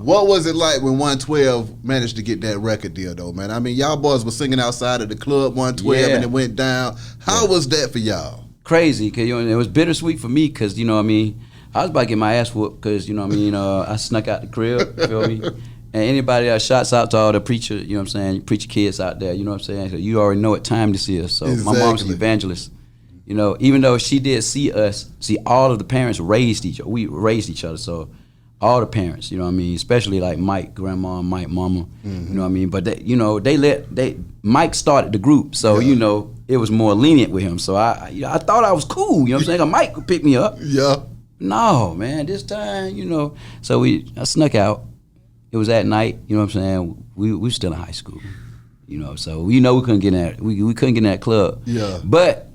What was it like when 112 managed to get that record deal, though, man? I mean, y'all boys were singing outside of the club 112 and it went down. How was that for y'all? Crazy, because it was bittersweet for me, because, I was about to get my ass whooped, because, I snuck out the crib, you feel me? And anybody shouts out to all the preacher, preacher kids out there, So you already know what time this is. So exactly. My mom's an evangelist. Even though she did see us, all of the parents raised each other. We raised each other, so all the parents, especially like Mike, grandma, Mike, mama, But Mike started the group, so it was more lenient with him. So I thought I was cool, Mike could pick me up. Yeah. No, man, this time, So I snuck out. It was at night, We were still in high school, So we couldn't get in that. We couldn't get in that club. Yeah. But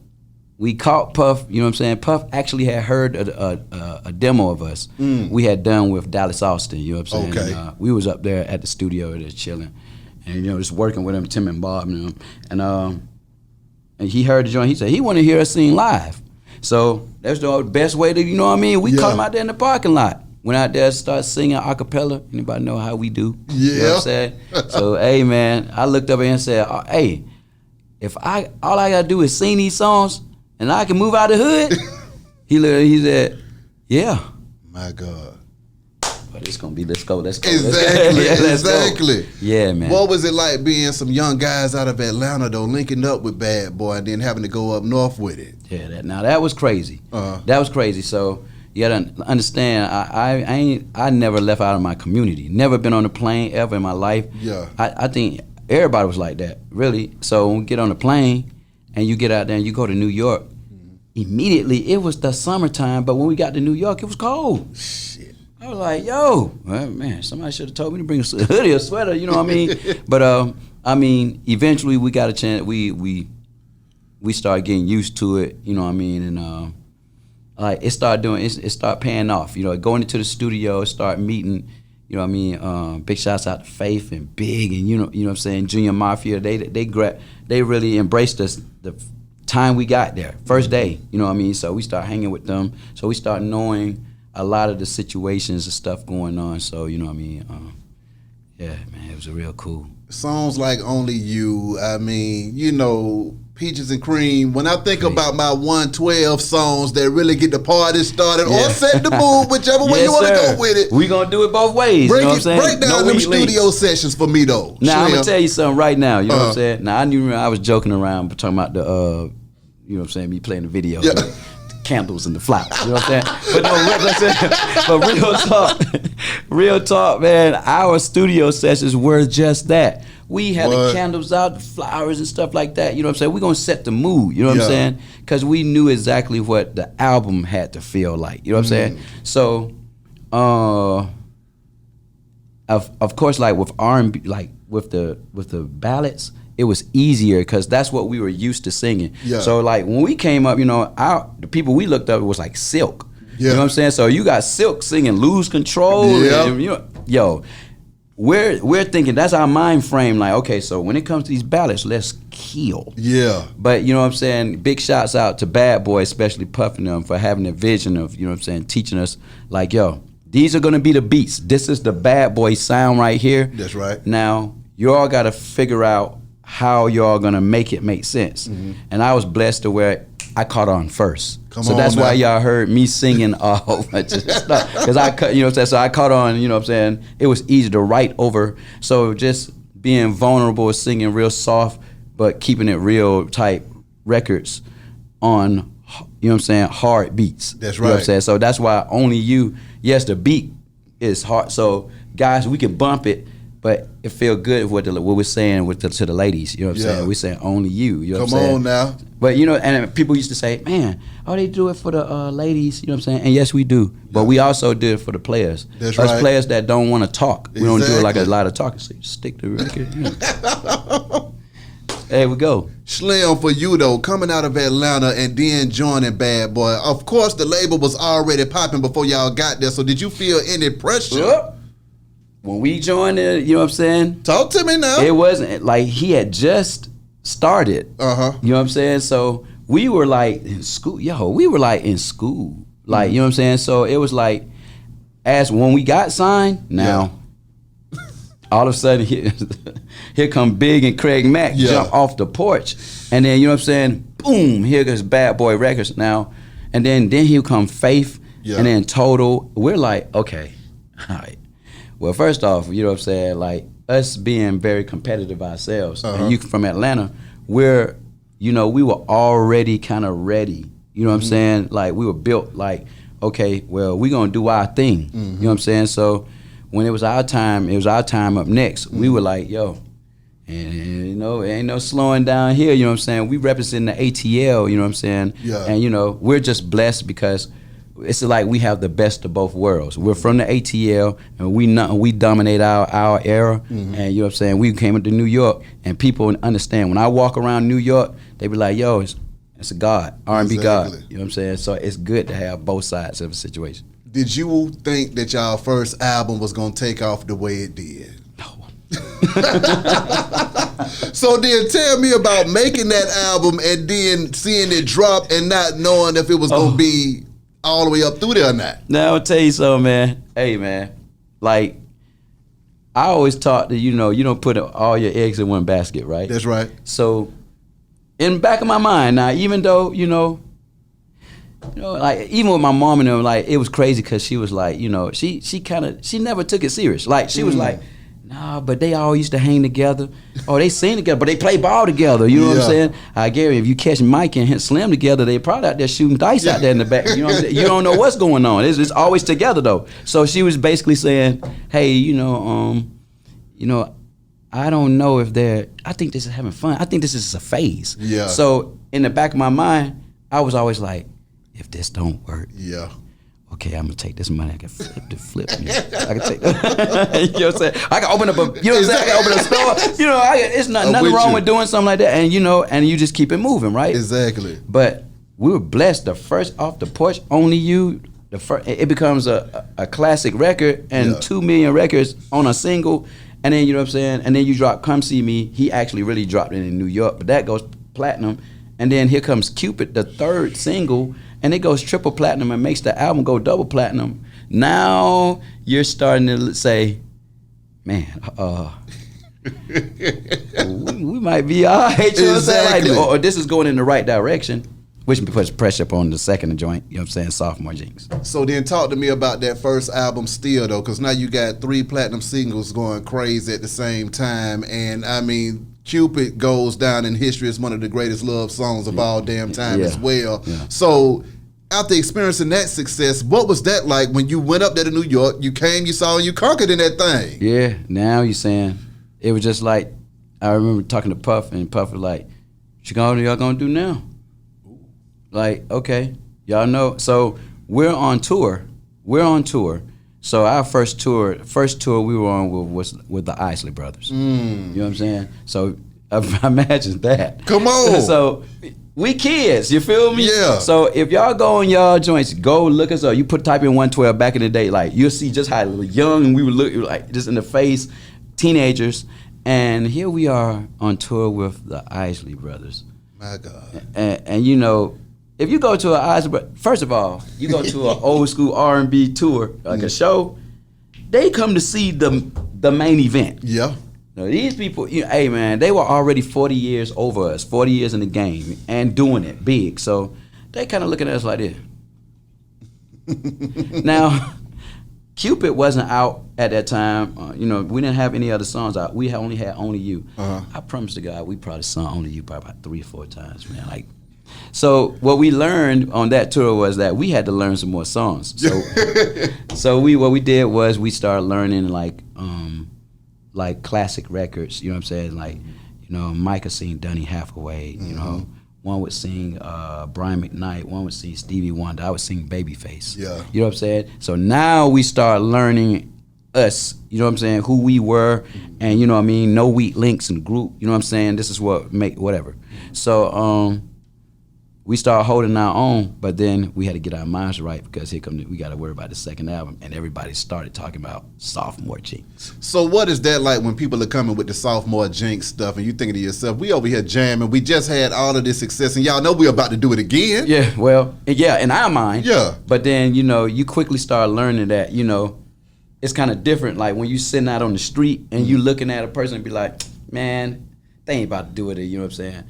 we caught Puff. Puff actually had heard a demo of us. We had done with Dallas Austin. Okay. And, we was up there at the studio just chilling, and just working with him, Tim and Bob, and he heard the joint. He said he wanted to hear us sing live. So that's the best way to, We caught him out there in the parking lot. Went out there, started singing a cappella. Anybody know how we do? Yeah. You know what I'm saying? So, hey, man, I looked up and said, hey, if all I gotta do is sing these songs and I can move out of the hood, he said, yeah. My God. But it's gonna be, let's go. Exactly, exactly. Go. Yeah, man. What was it like being some young guys out of Atlanta, though, linking up with Bad Boy and then having to go up north with it? Yeah, that was crazy. That was crazy. So, you gotta understand, I never left out of my community. Never been on a plane ever in my life. Yeah. I think everybody was like that, really. So when we get on the plane and you get out there and you go to New York, immediately it was the summertime, but when we got to New York, it was cold. Shit. I was like, yo, well, man, somebody should have told me to bring a hoodie or sweater, you know what I mean? But eventually we got a chance. We started getting used to it, you know what I mean, and like it started paying off. Going into the studio, start meeting, big shouts out to Faith and Big and you know what I'm saying, Junior Mafia. They really embraced us the time we got there, first day, you know what I mean? So we start hanging with them. So we start knowing a lot of the situations and stuff going on. So, you know what I mean? Yeah, man, it was real cool. Songs like Only You, I mean, Peaches and Cream. When I think about my 112 songs that really get the party started or set the mood, whichever way you want to go with it. We gonna do it both ways. Break, you know what I'm saying? Break down them studio sessions for me, though. Now, I'm going to tell you something right now. You know what I'm saying? Now, I knew I was joking around, but talking about the, you know what I'm saying, me playing the video. Yeah. The candles and the flowers. You know what I'm saying? But real talk, man, our studio sessions were just that. We had the candles out, the flowers and stuff like that. You know what I'm saying? We're going to set the mood. You know what I'm saying? Because we knew exactly what the album had to feel like. You know what I'm saying? So, of course, like with R&B, like with the ballads, it was easier because that's what we were used to singing. Yeah. So, like, when we came up, the people we looked up was like Silk. Yeah. You know what I'm saying? So you got Silk singing Lose Control. Yeah. And, we're thinking, that's our mind frame, like, okay, so when it comes to these ballads, let's kill. Yeah. But, you know what I'm saying, big shouts out to Bad Boy, especially Puffing them, for having a vision of, you know what I'm saying, teaching us, like, yo, these are going to be the beats. This is the Bad Boy sound right here. That's right. Now, you all got to figure out how y'all going to make it make sense. Mm-hmm. And I was blessed to where I caught on first. So that's why y'all heard me singing a whole bunch of stuff. Because I cut, you know what I'm saying? So I caught on, you know what I'm saying? It was easy to write over. So just being vulnerable, singing real soft, but keeping it real type records on, you know what I'm saying, hard beats. That's right. You know what I'm saying? So that's why Only You, yes, the beat is hard. So guys, we can bump it, but it feel good what we're saying to the ladies. You know what I'm saying? We're saying Only You. You know what I'm saying? Come on now. But, and people used to say, man, they do it for the ladies, you know what I'm saying? And yes, we do. But we also do it for the players. That's Us right. players that don't want to talk. We don't do it like a lot of talking. So you stick to the record. There we go. Slim, for you, though, coming out of Atlanta and then joining Bad Boy, of course the label was already popping before y'all got there. So did you feel any pressure? Yep. When we joined it, you know what I'm saying? Talk to me now. It wasn't like he had just started. Uh-huh. You know what I'm saying? So we were like in school. We were like in school. Like, you know what I'm saying? So it was like, as when we got signed, now all of a sudden, here come Big and Craig Mack jump off the porch. And then, you know what I'm saying? Boom, here goes Bad Boy Records now. And then here come Faith. Yeah. And then Total. We're like, okay, all right. Well, first off, you know what I'm saying? Like, us being very competitive ourselves, and you from Atlanta, we were already kind of ready. You know what I'm saying? Like, we were built like, okay, well, we're going to do our thing. You know what I'm saying? So when it was our time up next. We were like, yo, and you know, ain't no slowing down here, you know what I'm saying? We represent the ATL, you know what I'm saying? Yeah. And you know, we're just blessed because it's like we have the best of both worlds. We're from the ATL, and we dominate our era, and you know what I'm saying? We came into New York, and people understand. When I walk around New York, they be like, yo, it's a God, R&B God, you know what I'm saying? So it's good to have both sides of the situation. Did you think that y'all first album was gonna take off the way it did? No. So then tell me about making that album and then seeing it drop and not knowing if it was gonna be all the way up through there or not. Now I'll tell you something, man. Hey, man, like I always taught that you don't put all your eggs in one basket, right? That's right. So in the back of my mind, now even though like even with my mom and them, like it was crazy because she was like, she never took it serious. Like she was like, nah, but they all used to hang together. Oh, they sing together, but they play ball together. You know what I'm saying? Gary, if you catch Mike and Slim together, they probably out there shooting dice out there in the back. You know what I'm saying? You don't know what's going on. It's always together though. So she was basically saying, hey, I don't know if I think this is having fun. I think this is a phase. Yeah. So in the back of my mind, I was always like, if this don't work, okay, I'm gonna take this money. I can flip. I can take that. You know what I'm saying? I can open up I can open a store. It's nothing wrong with doing something like that. And and you just keep it moving, right? Exactly. But we were blessed. The first Off the Porch, Only You, it becomes a classic record and 2 million records on a single. And then, you know what I'm saying? And then you drop Come See Me. He actually really dropped it in New York, but that goes platinum. And then here comes Cupid, the third single, and it goes triple platinum and makes the album go double platinum. Now you're starting to say, man, we might be all right. You know what I'm saying? Like, or this is going in the right direction, which puts pressure upon the second joint, you know what I'm saying, Sophomore Jinx. So then talk to me about that first album still, though, because now you got 3 platinum singles going crazy at the same time. And, I mean, Cupid goes down in history as one of the greatest love songs of all damn time as well. Yeah. So after experiencing that success, what was that like when you went up there to New York, you came, you saw, and you conquered in that thing? Yeah, now you're saying, it was just like, I remember talking to Puff, and Puff was like, what y'all gonna do now? Like, okay, y'all know. So we're on tour. So our first tour we were on was with the Isley Brothers. You know what I'm saying? So imagine that. Come on. So we kids, you feel me? Yeah. So if y'all go on y'all joints, go look us up. You type in 112 back in the day, like you'll see just how young we would look, like just in the face, teenagers. And here we are on tour with the Isley Brothers. My God. And if you go to first of all, you go to an old school R&B tour, like a show, they come to see the main event. Yeah. Now, these people, hey man, they were already 40 years over us, 40 years in the game, and doing it big. So they kind of looking at us like this. Now, Cupid wasn't out at that time. We didn't have any other songs out. We only had Only You. I promise to God, we probably sung Only You probably about 3 or 4 times, man. Like. So what we learned on that tour was that we had to learn some more songs. So what we did was we started learning like classic records. You know what I'm saying? Like, Mike would sing Donny Hathaway. One would sing Brian McKnight. One would sing Stevie Wonder. I would sing Babyface. Yeah. You know what I'm saying? So now we start learning us. You know what I'm saying? Who we were, and you know what I mean. No weak links in the group. You know what I'm saying? This is what make whatever. So. We started holding our own, but then we had to get our minds right because we got to worry about the second album, and everybody started talking about Sophomore Jinx. So what is that like when people are coming with the Sophomore Jinx stuff, and you thinking to yourself, we over here jamming, we just had all of this success, and y'all know we're about to do it again? Yeah, well, in our mind. Yeah. But then, you quickly start learning that, it's kind of different. Like when you sitting out on the street and you looking at a person and be like, man, they ain't about to do it. You know what I'm saying?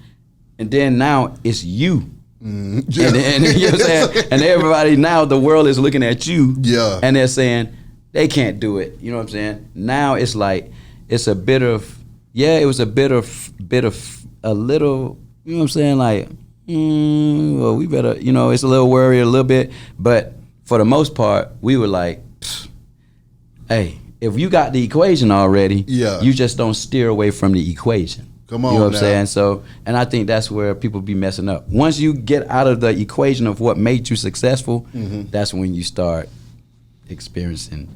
And then now it's you. Yeah. And you know what I'm saying? And everybody now, the world is looking at you. Yeah. And they're saying they can't do it. You know what I'm saying? Now it's like it's a bit of it was a bit of a little. You know what I'm saying? Like, well, we better. You know, it's a little worry a little bit, but for the most part, we were like, hey, if you got the equation already, you just don't steer away from the equation. Come on, you know what now. I'm saying? So, and I think that's where people be messing up. Once you get out of the equation of what made you successful, that's when you start experiencing